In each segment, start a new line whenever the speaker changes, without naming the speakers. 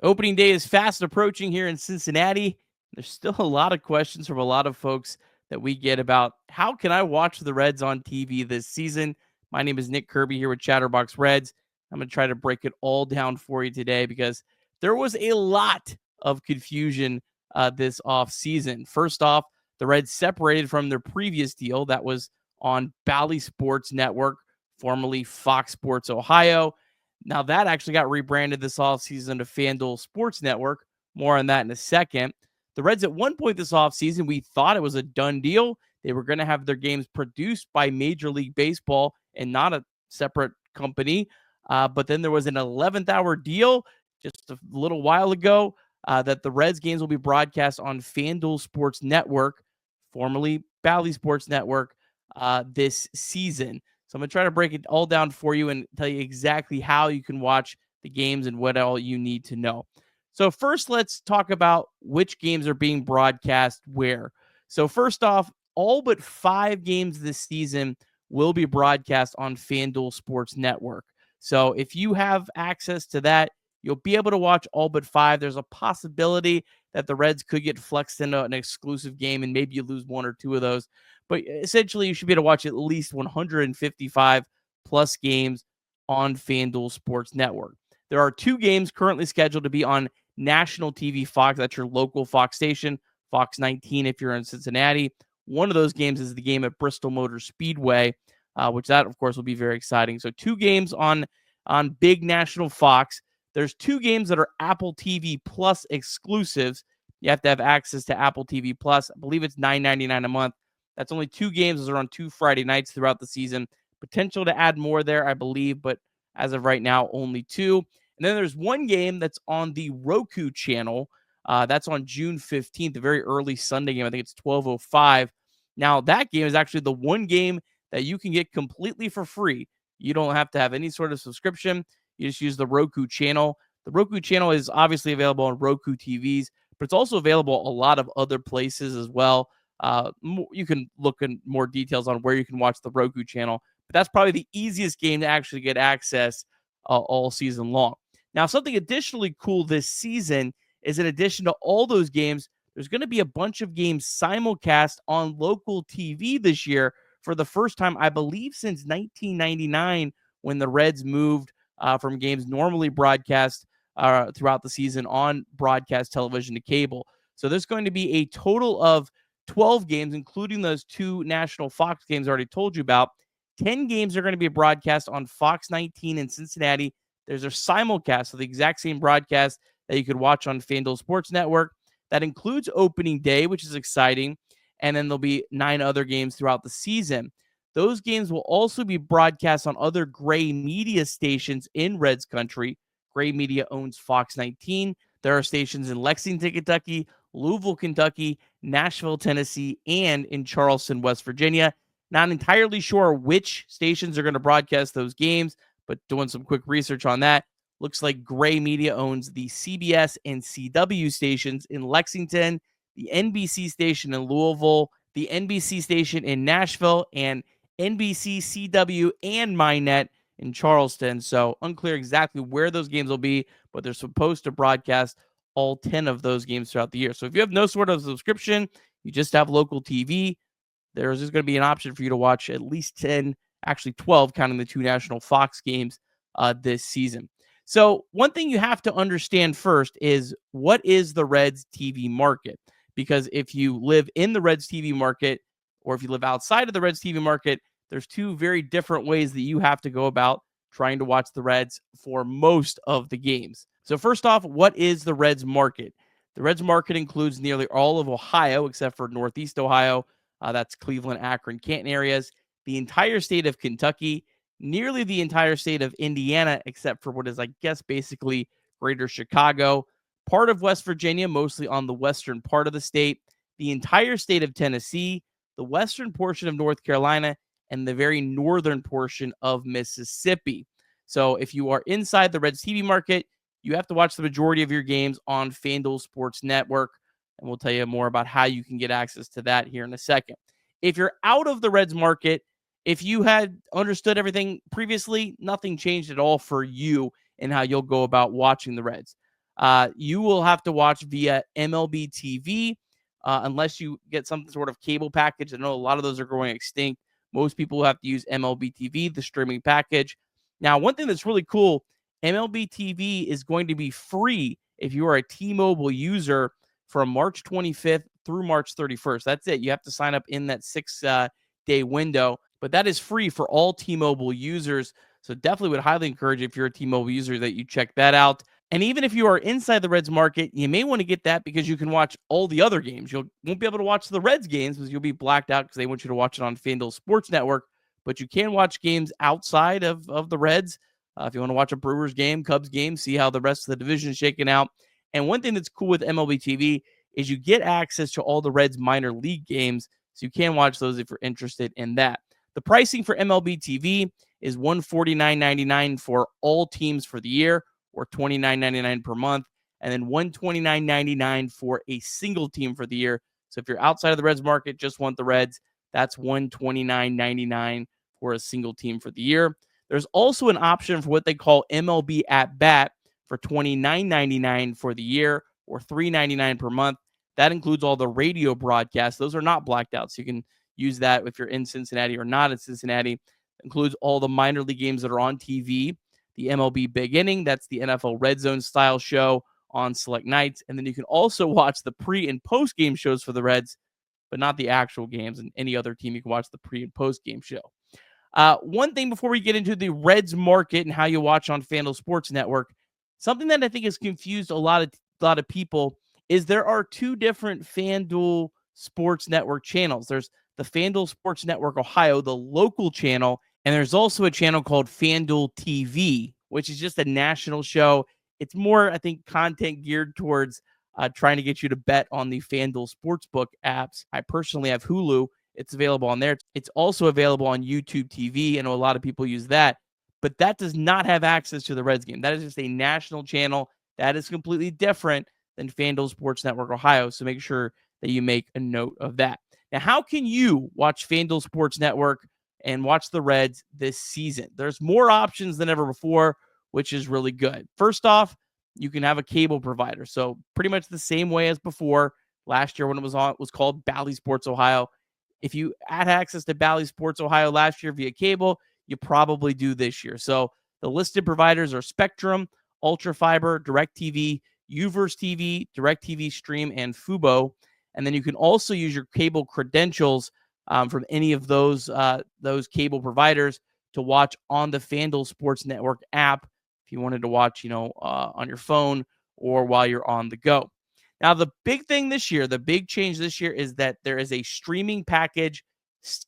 Opening day is fast approaching here in Cincinnati. There's still a lot of questions from a lot of folks that we get about how can I watch the Reds on TV this season. My name is Nick Kirby here with Chatterbox Reds. I'm going to try to break it all down for you today because there was a lot of confusion this offseason. First off, the Reds separated from their previous deal that was on Bally Sports Network, formerly Fox Sports Ohio. Now, that actually got rebranded this offseason to FanDuel Sports Network. More on that in a second. The Reds, at one point this offseason, we thought it was a done deal. They were going to have their games produced by Major League Baseball and not a separate company. But then there was an 11th hour deal just a little while ago that the Reds games will be broadcast on FanDuel Sports Network, formerly Bally Sports Network, this season. So I'm going to try to break it all down for you and tell you exactly how you can watch the games and what all you need to know. So first, let's talk about which games are being broadcast where. So first off, all but 5 games this season will be broadcast on FanDuel Sports Network. So if you have access to that, you'll be able to watch all but 5. There's a possibility that the Reds could get flexed into an exclusive game and maybe you lose 1 or 2 of those. But essentially, you should be able to watch at least 155 plus games on FanDuel Sports Network. There are 2 games currently scheduled to be on national TV Fox. That's your local Fox station, Fox 19 if you're in Cincinnati. One of those games is the game at Bristol Motor Speedway, which that, of course, will be very exciting. So 2 games on big national Fox. There's 2 games that are Apple TV Plus exclusives. You have to have access to Apple TV Plus. I believe it's $9.99 a month. That's only 2 games. Those are on 2 Friday nights throughout the season. Potential to add more there, I believe, but as of right now, only 2. And then there's 1 game that's on the Roku channel. That's on June 15th, a very early Sunday game. I think it's 12:05. Now, that game is actually the 1 game that you can get completely for free. You don't have to have any sort of subscription. You just use the Roku channel. The Roku channel is obviously available on Roku TVs, but it's also available a lot of other places as well. You can look in more details on where you can watch the Roku channel, but that's probably the easiest game to actually get access all season long. Now, something additionally cool this season is in addition to all those games, there's going to be a bunch of games simulcast on local TV this year for the first time, I believe, since 1999 when the Reds moved from games normally broadcast throughout the season on broadcast television to cable. So there's going to be a total of 12 games, including those 2 national Fox games I already told you about. 10 games are going to be broadcast on Fox 19 in Cincinnati. There's a simulcast of the exact same broadcast that you could watch on FanDuel Sports Network. That includes opening day, which is exciting. And then there'll be 9 other games throughout the season. Those games will also be broadcast on other Gray Media stations in Reds country. Gray Media owns Fox 19. There are stations in Lexington, Kentucky, Louisville, Kentucky, Nashville, Tennessee, and in Charleston, West Virginia. Not entirely sure which stations are going to broadcast those games, but doing some quick research on that. Looks like Gray Media owns the CBS and CW stations in Lexington, the NBC station in Louisville, the NBC station in Nashville, and NBC, CW, and MyNet in Charleston. So unclear exactly where those games will be, but they're supposed to broadcast all 10 of those games throughout the year. So if you have no sort of subscription, you just have local TV, there's just going to be an option for you to watch at least 10, actually 12, counting the 2 national Fox games this season. So one thing you have to understand first is what is the Reds TV market? Because if you live in the Reds TV market, or if you live outside of the Reds TV market, there's 2 very different ways that you have to go about trying to watch the Reds for most of the games. So first off, what is the Reds market? The Reds market includes nearly all of Ohio, except for Northeast Ohio. That's Cleveland, Akron, Canton areas. The entire state of Kentucky, nearly the entire state of Indiana, except for what is, I guess, basically greater Chicago. Part of West Virginia, mostly on the western part of the state. The entire state of Tennessee, the western portion of North Carolina, and the very northern portion of Mississippi. So if you are inside the Reds TV market, you have to watch the majority of your games on FanDuel Sports Network, and we'll tell you more about how you can get access to that here in a second. If you're out of the Reds market, if you had understood everything previously, nothing changed at all for you and how you'll go about watching the Reds. You will have to watch via MLB TV unless you get some sort of cable package. I know a lot of those are going extinct. Most people have to use MLB TV, the streaming package. Now, one thing that's really cool, MLB TV is going to be free if you are a T-Mobile user from March 25th through March 31st. That's it. You have to sign up in that 6-day window, but that is free for all T-Mobile users. So definitely would highly encourage, if you're a T-Mobile user, that you check that out. And even if you are inside the Reds market, you may want to get that because you can watch all the other games. You won't be able to watch the Reds games because you'll be blacked out because they want you to watch it on FanDuel Sports Network. But you can watch games outside of the Reds. If you want to watch a Brewers game, Cubs game, see how the rest of the division is shaking out. And one thing that's cool with MLB TV is you get access to all the Reds minor league games. So you can watch those if you're interested in that. The pricing for MLB TV is $149.99 for all teams for the year, or $29.99 per month, and then $129.99 for a single team for the year. So if you're outside of the Reds market, just want the Reds, that's $129.99 for a single team for the year. There's also an option for what they call MLB at bat for $29.99 for the year, or $3.99 per month. That includes all the radio broadcasts. Those are not blacked out, so you can use that if you're in Cincinnati or not in Cincinnati. It includes all the minor league games that are on TV, the MLB Big Inning, that's the NFL Red Zone style show on select nights. And then you can also watch the pre and post game shows for the Reds, but not the actual games. And any other team, you can watch the pre and post game show. One thing before we get into the Reds market and how you watch on FanDuel Sports Network, something that I think has confused a lot of people is there are two different FanDuel Sports Network channels. There's the FanDuel Sports Network Ohio, the local channel, and there's also a channel called FanDuel TV, which is just a national show. It's more, I think, content geared towards trying to get you to bet on the FanDuel Sportsbook apps. I personally have Hulu. It's available on there. It's also available on YouTube TV. I know a lot of people use that, but that does not have access to the Reds game. That is just a national channel. That is completely different than FanDuel Sports Network Ohio. So make sure that you make a note of that. Now, how can you watch FanDuel Sports Network and watch the Reds this season? There's more options than ever before, which is really good. First off, you can have a cable provider. So pretty much the same way as before. Last year when it was called Bally Sports Ohio. If you had access to Bally Sports Ohio last year via cable, you probably do this year. So the listed providers are Spectrum, Altafiber, DirecTV, Uverse TV, DirecTV Stream, and Fubo. And then you can also use your cable credentials from any of those cable providers to watch on the FanDuel Sports Network app if you wanted to watch, on your phone or while you're on the go. Now, the big thing this year, the big change this year is that there is a streaming package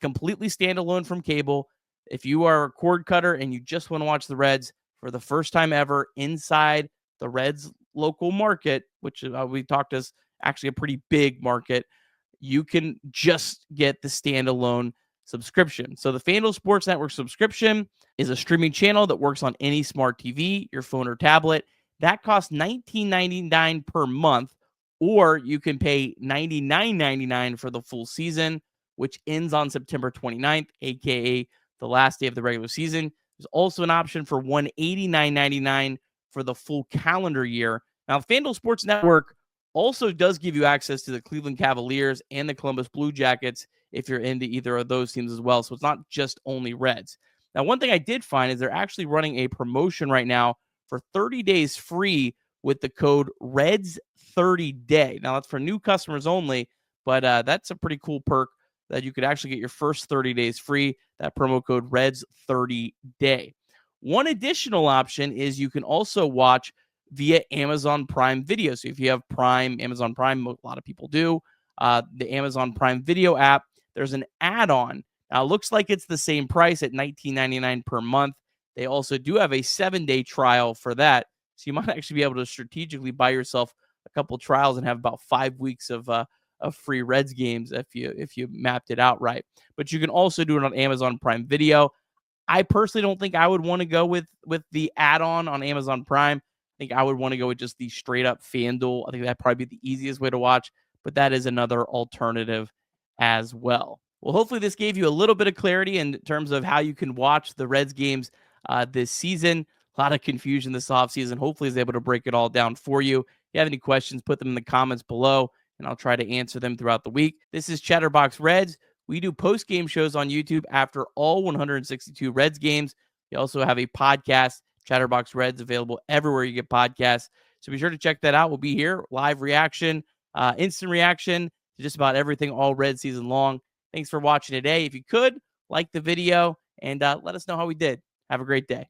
completely standalone from cable. If you are a cord cutter and you just want to watch the Reds for the first time ever inside the Reds local market, which we talked is actually a pretty big market, you can just get the standalone subscription. So the FanDuel Sports Network subscription is a streaming channel that works on any smart TV, your phone or tablet. That costs $19.99 per month, or you can pay $99.99 for the full season, which ends on September 29th, aka the last day of the regular season. There's also an option for $189.99 for the full calendar year. Now, FanDuel Sports Network also does give you access to the Cleveland Cavaliers and the Columbus Blue Jackets if you're into either of those teams as well. So it's not just only Reds. Now, one thing I did find is they're actually running a promotion right now for 30 days free with the code REDS30DAY. Now, that's for new customers only, but that's a pretty cool perk that you could actually get your first 30 days free. That promo code REDS30DAY. One additional option is you can also watch via Amazon Prime Video. So if you have Prime, Amazon Prime, a lot of people do, the Amazon Prime Video app, there's an add-on. Now, it looks like it's the same price at $19.99 per month. They also do have a 7-day trial for that. So you might actually be able to strategically buy yourself a couple trials and have about 5 weeks of free Reds games if you mapped it out right. But you can also do it on Amazon Prime Video. I personally don't think I would want to go with the add-on on Amazon Prime. I think I would want to go with just the straight up FanDuel. I think that'd probably be the easiest way to watch, but that is another alternative as well. Well, hopefully this gave you a little bit of clarity in terms of how you can watch the Reds games this season. a lot of confusion this offseason. Hopefully he's able to break it all down for you. If you have any questions, put them in the comments below, and I'll try to answer them throughout the week. This is Chatterbox Reds. We do post-game shows on YouTube after all 162 Reds games. We also have a podcast, Chatterbox Reds, available everywhere you get podcasts. So be sure to check that out. We'll be here, live reaction, instant reaction to just about everything all Red season long. Thanks for watching today. If you could, like the video and let us know how we did. Have a great day.